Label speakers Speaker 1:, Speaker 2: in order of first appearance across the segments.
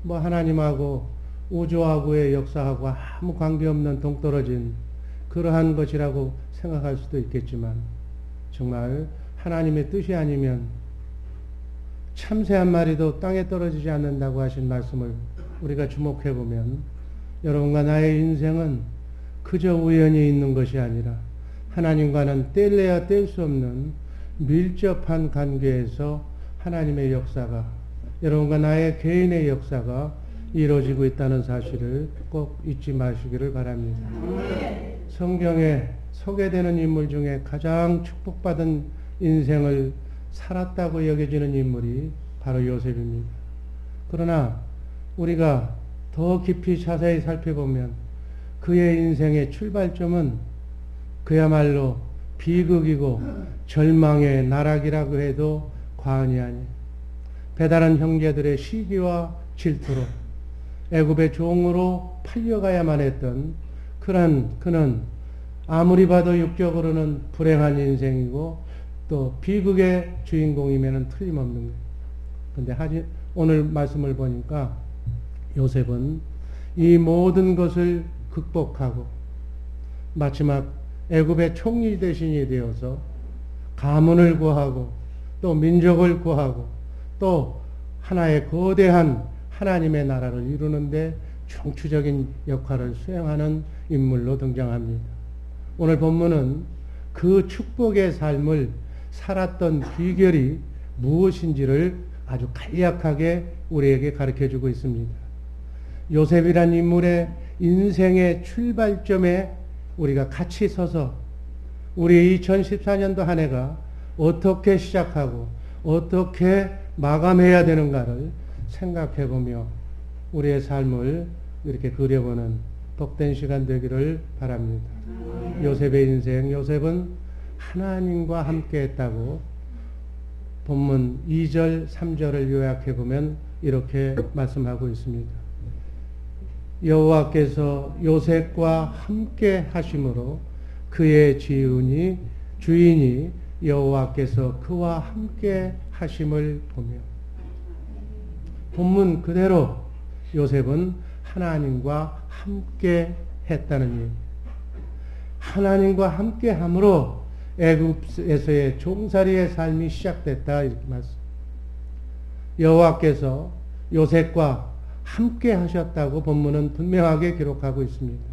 Speaker 1: 뭐 하나님하고 우주하고의 역사하고 아무 관계없는 동떨어진 그러한 것이라고 생각할 수도 있겠지만 정말 하나님의 뜻이 아니면 참새 한 마리도 땅에 떨어지지 않는다고 하신 말씀을 우리가 주목해 보면 여러분과 나의 인생은 그저 우연히 있는 것이 아니라 하나님과는 뗄래야 뗄 수 없는 밀접한 관계에서 하나님의 역사가 여러분과 나의 개인의 역사가 이루어지고 있다는 사실을 꼭 잊지 마시기를 바랍니다. 성경에 소개되는 인물 중에 가장 축복받은 인생을 살았다고 여겨지는 인물이 바로 요셉입니다. 그러나 우리가 더 깊이 자세히 살펴보면 그의 인생의 출발점은 그야말로 비극이고 절망의 나락이라고 해도 과언이 아니에요. 배다른 형제들의 시기와 질투로 애굽의 종으로 팔려가야만 했던 그는 아무리 봐도 육적으로는 불행한 인생이고 또 비극의 주인공이면 틀림없는 거예요. 그런데 오늘 말씀을 보니까 요셉은 이 모든 것을 극복하고 마지막 애굽의 총리 대신이 되어서 가문을 구하고 또 민족을 구하고 또 하나의 거대한 하나님의 나라를 이루는데 중추적인 역할을 수행하는 인물로 등장합니다. 오늘 본문은 그 축복의 삶을 살았던 비결이 무엇인지를 아주 간략하게 우리에게 가르쳐주고 있습니다. 요셉이란 인물의 인생의 출발점에 우리가 같이 서서 우리 2014년도 한 해가 어떻게 시작하고 어떻게 마감해야 되는가를 생각해보며 우리의 삶을 이렇게 그려보는 복된 시간 되기를 바랍니다. 요셉의 인생, 요셉은 하나님과 함께 했다고 본문 2절, 3절을 요약해보면 이렇게 말씀하고 있습니다. 여호와께서 요셉과 함께 하심으로 그의 주인이 여호와께서 그와 함께 하심을 보며 본문 그대로 요셉은 하나님과 함께 했다는 일. 하나님과 함께 함으로 애굽에서의 종살이의 삶이 시작됐다 이렇게 말씀. 여호와께서 요셉과 함께 하셨다고 본문은 분명하게 기록하고 있습니다.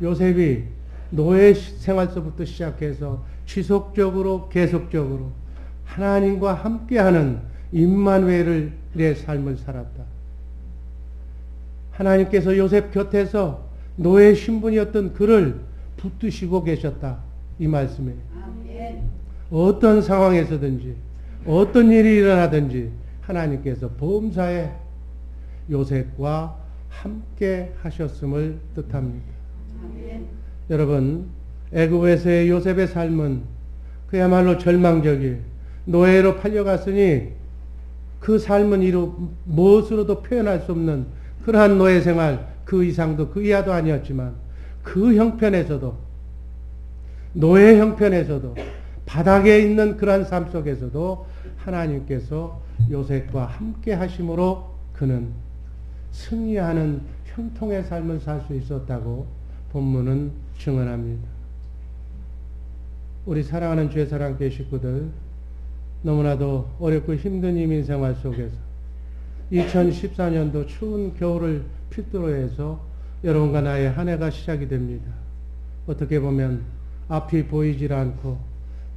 Speaker 1: 요셉이 노예 생활서부터 시작해서 지속적으로 계속적으로 하나님과 함께하는 임마누엘의 삶을 살았다. 하나님께서 요셉 곁에서 노예 신분이었던 그를 붙드시고 계셨다. 이 말씀에 어떤 상황에서든지 어떤 일이 일어나든지 하나님께서 범사에 요셉과 함께 하셨음을 뜻합니다. 여러분, 애굽에서의 요셉의 삶은 그야말로 절망적이에요. 노예로 팔려갔으니 그 삶은 무엇으로도 표현할 수 없는 그러한 노예 생활, 그 이상도 그 이하도 아니었지만 그 형편에서도 노예 형편에서도 바닥에 있는 그러한 삶 속에서도 하나님께서 요셉과 함께 하심으로 그는 승리하는 형통의 삶을 살 수 있었다고 본문은 증언합니다. 우리 사랑하는 주의 사랑교회 식구들, 너무나도 어렵고 힘든 이민생활 속에서 2014년도 추운 겨울을 필두로 해서 여러분과 나의 한 해가 시작이 됩니다. 어떻게 보면 앞이 보이질 않고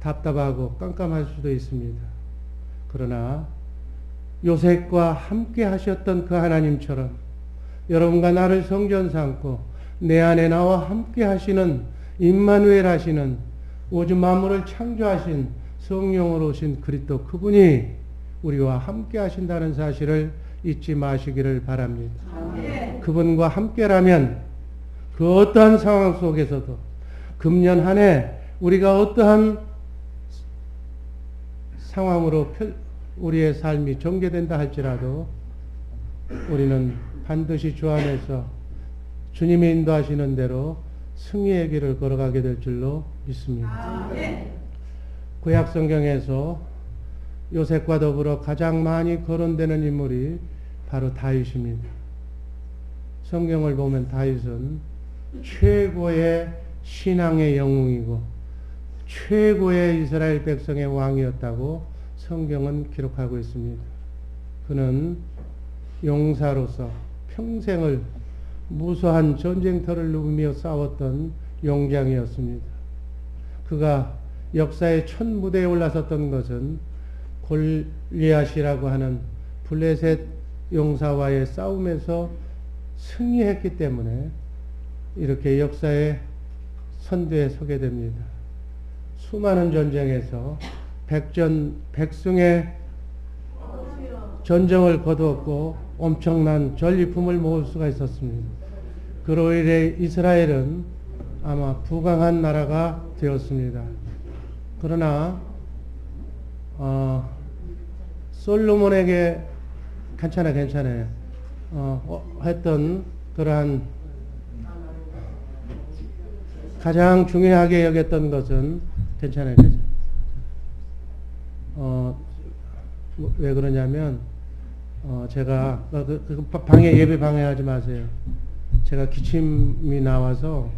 Speaker 1: 답답하고 깜깜할 수도 있습니다. 그러나 요셉과 함께 하셨던 그 하나님처럼 여러분과 나를 성전 삼고 내 안에 나와 함께 하시는 임마누엘 하시는 우주 만물을 창조하신 성령으로 오신 그리스도 그분이 우리와 함께 하신다는 사실을 잊지 마시기를 바랍니다. 그분과 함께라면 그 어떠한 상황 속에서도 금년 한 해 우리가 어떠한 상황으로 우리의 삶이 전개된다 할지라도 우리는 반드시 주 안에서 주님이 인도하시는 대로 승리의 길을 걸어가게 될 줄로 믿습니다. 구약 성경에서 요셉과 더불어 가장 많이 거론되는 인물이 바로 다윗입니다. 성경을 보면 다윗은 최고의 신앙의 영웅이고 최고의 이스라엘 백성의 왕이었다고 성경은 기록하고 있습니다. 그는 용사로서 평생을 무수한 전쟁터를 누비며 싸웠던 용장이었습니다. 그가 역사의 첫 무대에 올라섰던 것은 골리앗이라고 하는 블레셋 용사와의 싸움에서 승리했기 때문에 이렇게 역사의 선두에 서게 됩니다. 수많은 전쟁에서 백승의 전쟁을 거두었고 엄청난 전리품을 모을 수가 있었습니다. 그로 인해 이스라엘은 아마 부강한 나라가 되었습니다. 그러나 솔로몬에게 괜찮아요. 했던 그러한 가장 중요하게 여겼던 것은 괜찮아요. 왜 그러냐면 제가 방해 예배 방해하지 마세요. 제가 기침이 나와서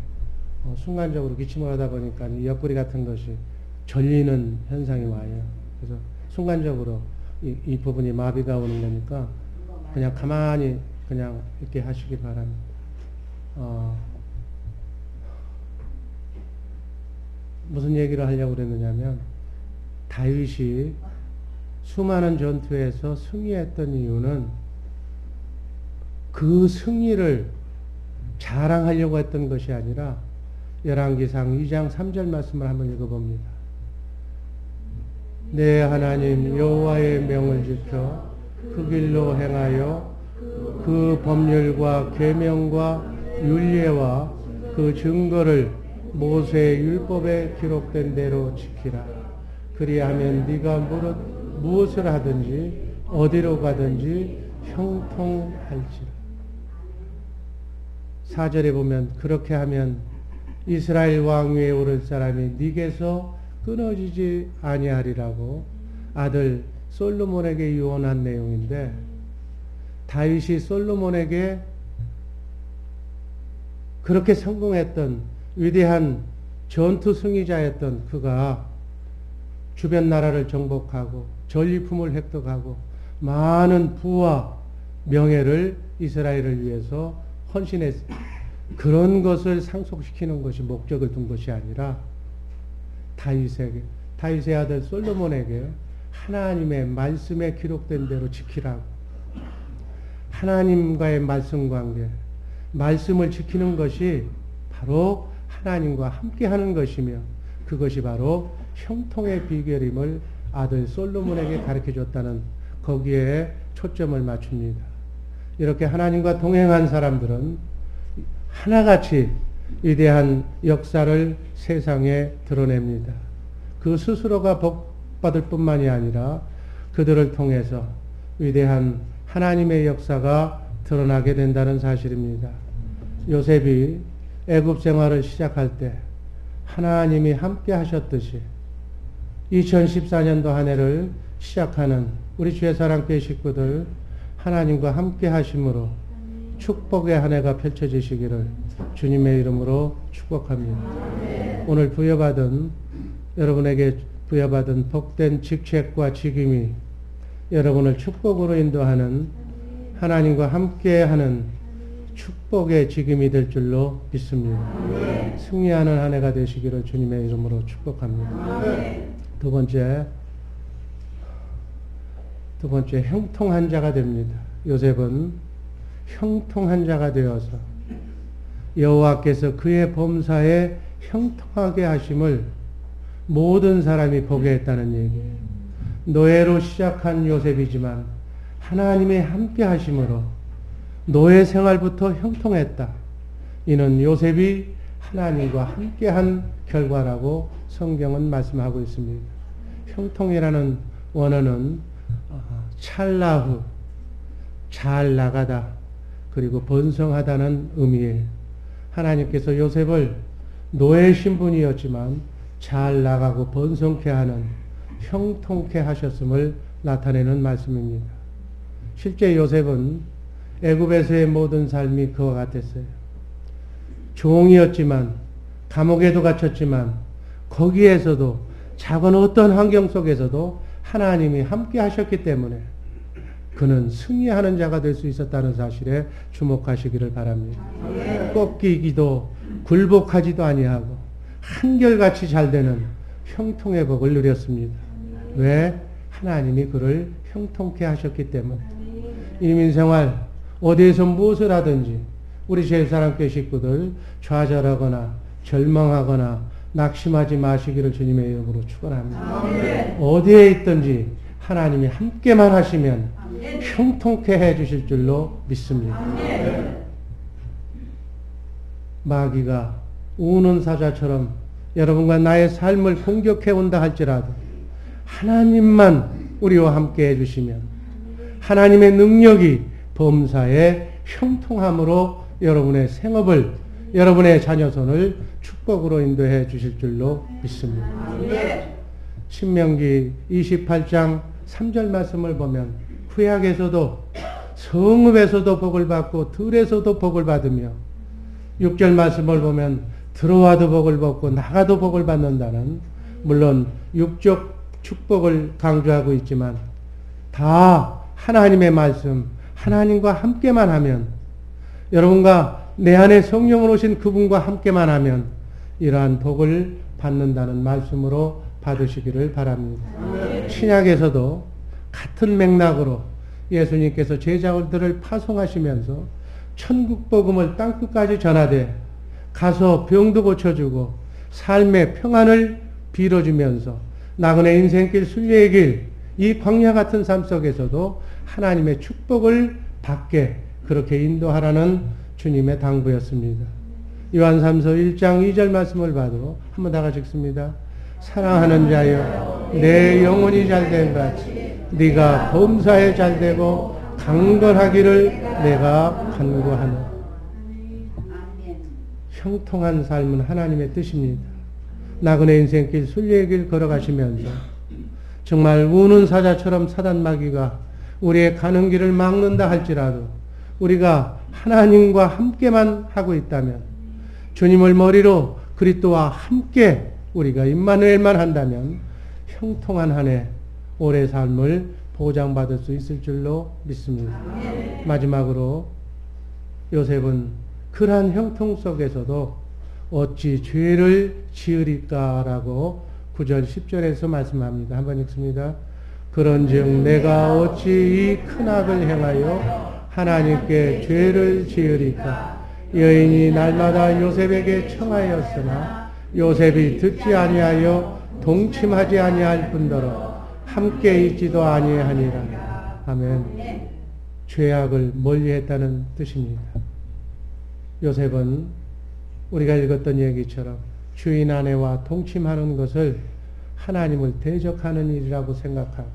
Speaker 1: 순간적으로 기침을 하다 보니까 옆구리 같은 것이 절리는 현상이 와요. 그래서 순간적으로 이 부분이 마비가 오는 거니까 그냥 가만히 그냥 이렇게 하시기 바랍니다. 무슨 얘기를 하려고 그랬느냐면 다윗이 수많은 전투에서 승리했던 이유는 그 승리를 자랑하려고 했던 것이 아니라 열왕기상 2장 3절 말씀을 한번 읽어봅니다. 내 하나님 여호와의 명을 지켜 그 길로 행하여 그 법률과 계명과 율례와 그 증거를 모세의 율법에 기록된 대로 지키라. 그리하면 네가 무엇을 하든지 어디로 가든지 형통할지라. 4절에 보면 그렇게 하면 이스라엘 왕위에 오를 사람이 네게서 끊어지지 아니하리라고 아들 솔로몬에게 유언한 내용인데, 다윗이 솔로몬에게 그렇게 성공했던 위대한 전투 승리자였던 그가 주변 나라를 정복하고 전리품을 획득하고 많은 부와 명예를 이스라엘을 위해서 헌신했습니다. 그런 것을 상속시키는 것이 목적을 둔 것이 아니라 다윗의 아들 솔로몬에게 하나님의 말씀에 기록된 대로 지키라고, 하나님과의 말씀 관계, 말씀을 지키는 것이 바로 하나님과 함께 하는 것이며 그것이 바로 형통의 비결임을 아들 솔로몬에게 가르쳐 줬다는, 거기에 초점을 맞춥니다. 이렇게 하나님과 동행한 사람들은 하나같이 위대한 역사를 세상에 드러냅니다. 그 스스로가 복받을 뿐만이 아니라 그들을 통해서 위대한 하나님의 역사가 드러나게 된다는 사실입니다. 요셉이 애굽 생활을 시작할 때 하나님이 함께 하셨듯이 2014년도 한 해를 시작하는 우리 주의사랑교회 식구들 하나님과 함께 하심으로 축복의 한 해가 펼쳐지시기를 주님의 이름으로 축복합니다. 오늘 여러분에게 부여받은 복된 직책과 직임이 여러분을 축복으로 인도하는 하나님과 함께하는 축복의 직임이 될 줄로 믿습니다. 승리하는 한 해가 되시기를 주님의 이름으로 축복합니다. 두 번째, 형통한 자가 됩니다. 요셉은 형통한 자가 되어서 여호와께서 그의 범사에 형통하게 하심을 모든 사람이 보게 했다는 얘기예요. 노예로 시작한 요셉이지만 하나님의 함께 하심으로 노예 생활부터 형통했다. 이는 요셉이 하나님과 함께한 결과라고 성경은 말씀하고 있습니다. 형통이라는 원어는 찰나후, 잘 나가다, 그리고 번성하다는 의미예요. 하나님께서 요셉을 노예 신분이었지만 잘 나가고 번성케 하는, 형통케 하셨음을 나타내는 말씀입니다. 실제 요셉은 애굽에서의 모든 삶이 그와 같았어요. 종이었지만, 감옥에도 갇혔지만, 거기에서도 작은 어떤 환경 속에서도 하나님이 함께 하셨기 때문에 그는 승리하는 자가 될 수 있었다는 사실에 주목하시기를 바랍니다. 꺾이기도 굴복하지도 아니하고 한결같이 잘 되는 형통의 복을 누렸습니다. 왜? 하나님이 그를 형통케 하셨기 때문에. 이민생활 어디에서 무엇을 하든지 우리 제사랑교회 식구들 좌절하거나 절망하거나 낙심하지 마시기를 주님의 이름으로 축원합니다. 어디에 있든지 하나님이 함께만 하시면 형통케 해주실 줄로 믿습니다. 마귀가 우는 사자처럼 여러분과 나의 삶을 공격해 온다 할지라도 하나님만 우리와 함께 해주시면 하나님의 능력이 범사에 형통함으로 여러분의 생업을, 여러분의 자녀손을 축복으로 인도해 주실 줄로 믿습니다. 신명기 28장 3절 말씀을 보면 구약에서도 성읍에서도 복을 받고 들에서도 복을 받으며 6절 말씀을 보면 들어와도 복을 받고 나가도 복을 받는다는, 물론 육적 축복을 강조하고 있지만 다 하나님의 말씀, 하나님과 함께만 하면, 여러분과 내 안에 성령으로 오신 그분과 함께만 하면 이러한 복을 받는다는 말씀으로 받으시기를 바랍니다. 신약에서도 같은 맥락으로 예수님께서 제자들을 파송하시면서 천국 복음을 땅끝까지 전하되 가서 병도 고쳐주고 삶의 평안을 빌어주면서 나그네 인생길 순례의 길, 이 광야 같은 삶 속에서도 하나님의 축복을 받게 그렇게 인도하라는 주님의 당부였습니다. 요한삼서 1장 2절 말씀을 봐도 한번 다 같이 읽습니다. 사랑하는 자여, 내 영혼이 잘된 같이 네가 범사에 잘되고 강건하기를 내가 간구하노. 형통한 삶은 하나님의 뜻입니다. 나그네 인생길 순례의 길 걸어가시면서 정말 우는 사자처럼 사단 마귀가 우리의 가는 길을 막는다 할지라도 우리가 하나님과 함께만 하고 있다면, 주님을 머리로 그리스도와 함께 우리가 임마누엘만 한다면 형통한 한 해 오래 삶을 보장받을 수 있을 줄로 믿습니다. 마지막으로 요셉은 그러한 형통 속에서도 어찌 죄를 지으리까라고 9절 10절에서 말씀합니다. 한번 읽습니다. 그런즉 내가 어찌 이 큰 악을 행하여 하나님께 죄를 지으리까. 여인이 날마다 요셉에게 청하였으나 요셉이 듣지 아니하여 동침하지 아니할 뿐더러 함께 있지도 아니하니라. 아멘. 죄악을 멀리했다는 뜻입니다. 요셉은 우리가 읽었던 얘기처럼 주인 아내와 동침하는 것을 하나님을 대적하는 일이라고 생각하고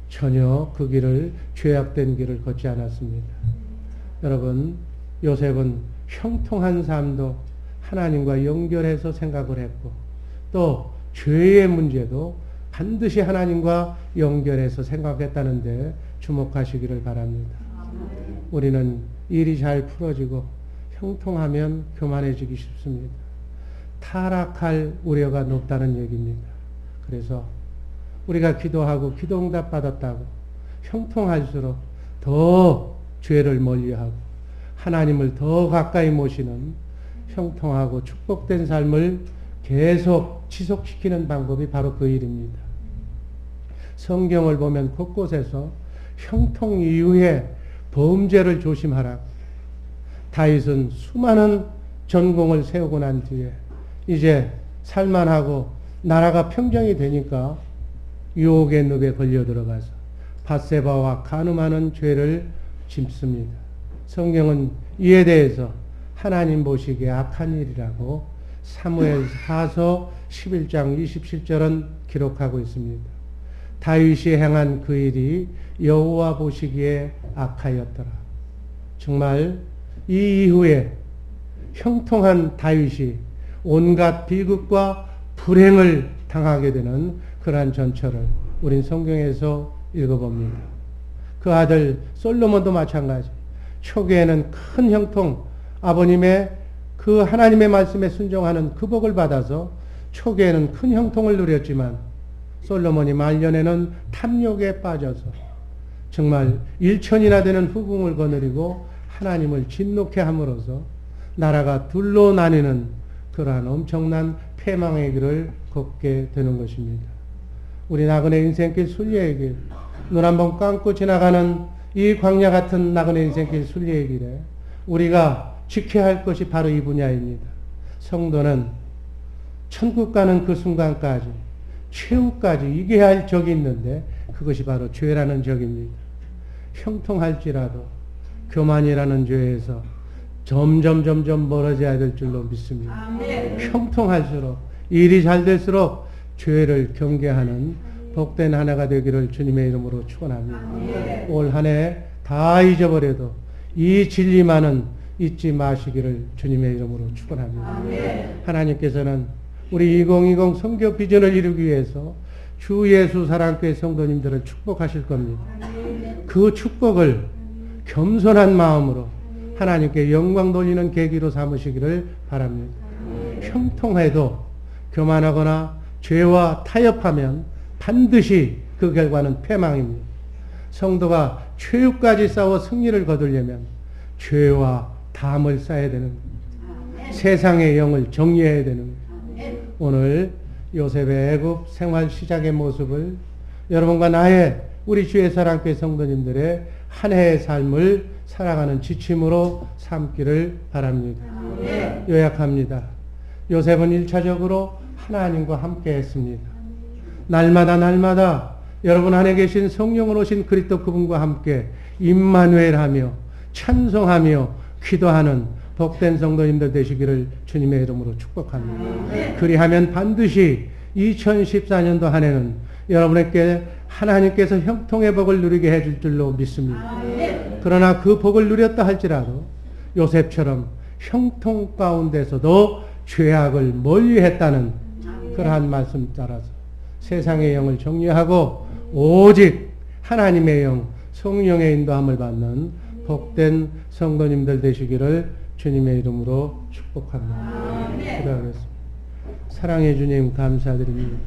Speaker 1: 전혀 그 길을, 죄악된 길을 걷지 않았습니다. 여러분, 요셉은 형통한 삶도 하나님과 연결해서 생각을 했고 또 죄의 문제도 반드시 하나님과 연결해서 생각했다는데 주목하시기를 바랍니다. 우리는 일이 잘 풀어지고 형통하면 교만해지기 쉽습니다. 타락할 우려가 높다는 얘기입니다. 그래서 우리가 기도하고 기도응답 받았다고 형통할수록 더 죄를 멀리하고 하나님을 더 가까이 모시는 형통하고 축복된 삶을 계속 지속시키는 방법이 바로 그 일입니다. 성경을 보면 곳곳에서 형통 이후에 범죄를 조심하라. 다윗은 수많은 전공을 세우고 난 뒤에 이제 살만하고 나라가 평정이 되니까 유혹의 늪에 걸려 들어가서 밧세바와 간음하는 죄를 짓습니다. 성경은 이에 대해서 하나님 보시기에 악한 일이라고 사무엘하서 11장 27절은 기록하고 있습니다. 다윗이 행한 그 일이 여호와 보시기에 악하였더라. 정말 이 이후에 형통한 다윗이 온갖 비극과 불행을 당하게 되는 그러한 전철을 우린 성경에서 읽어봅니다. 그 아들 솔로몬도 마찬가지. 초기에는 큰 형통, 아버님의 그 하나님의 말씀에 순종하는 그 복을 받아서 초기에는 큰 형통을 누렸지만 솔로몬이 말년에는 탐욕에 빠져서 정말 1천이나 되는 후궁을 거느리고 하나님을 진노케 함으로써 나라가 둘로 나뉘는 그러한 엄청난 패망의 길을 걷게 되는 것입니다. 우리 나그네 인생길 순례의 길, 눈 한번 감고 지나가는 이 광야 같은 나그네 인생길 순례의 길에 우리가 지켜야 할 것이 바로 이 분야입니다. 성도는 천국 가는 그 순간까지 최후까지 이겨야 할 적이 있는데 그것이 바로 죄라는 적입니다. 형통할지라도 교만이라는 죄에서 점점 멀어져야 될 줄로 믿습니다. 형통할수록 일이 잘 될수록 죄를 경계하는 복된 한 해가 되기를 주님의 이름으로 축원합니다. 올 한 해 다 잊어버려도 이 진리만은 잊지 마시기를 주님의 이름으로 축원합니다. 하나님께서는 우리 2020 선교 비전을 이루기 위해서 주 예수 사랑교회 성도님들을 축복하실 겁니다. 그 축복을 겸손한 마음으로 하나님께 영광 돌리는 계기로 삼으시기를 바랍니다. 형통해도 교만하거나 죄와 타협하면 반드시 그 결과는 패망입니다. 성도가 최후까지 싸워 승리를 거두려면 죄와 담을 쌓아야 되는 겁니다. 세상의 영을 정리해야 되는 겁니다. 오늘 요셉의 애굽 생활 시작의 모습을 여러분과 나의 우리 주의 사랑교회 성도님들의 한 해의 삶을 살아가는 지침으로 삼기를 바랍니다. 요약합니다. 요셉은 1차적으로 하나님과 함께 했습니다. 날마다 여러분 안에 계신 성령으로 오신 그리스도 그분과 함께 임마누엘하며 찬송하며 기도하는 복된 성도님들 되시기를 주님의 이름으로 축복합니다. 그리하면 반드시 2014년도 한 해는 여러분에게 하나님께서 형통의 복을 누리게 해줄 줄로 믿습니다. 그러나 그 복을 누렸다 할지라도 요셉처럼 형통 가운데서도 죄악을 멀리했다는 그러한 말씀 따라서 세상의 영을 정리하고 오직 하나님의 영, 성령의 인도함을 받는 복된 성도님들 되시기를 주님의 이름으로 축복합니다. 기도하겠습니다. 사랑해 주님 감사드립니다.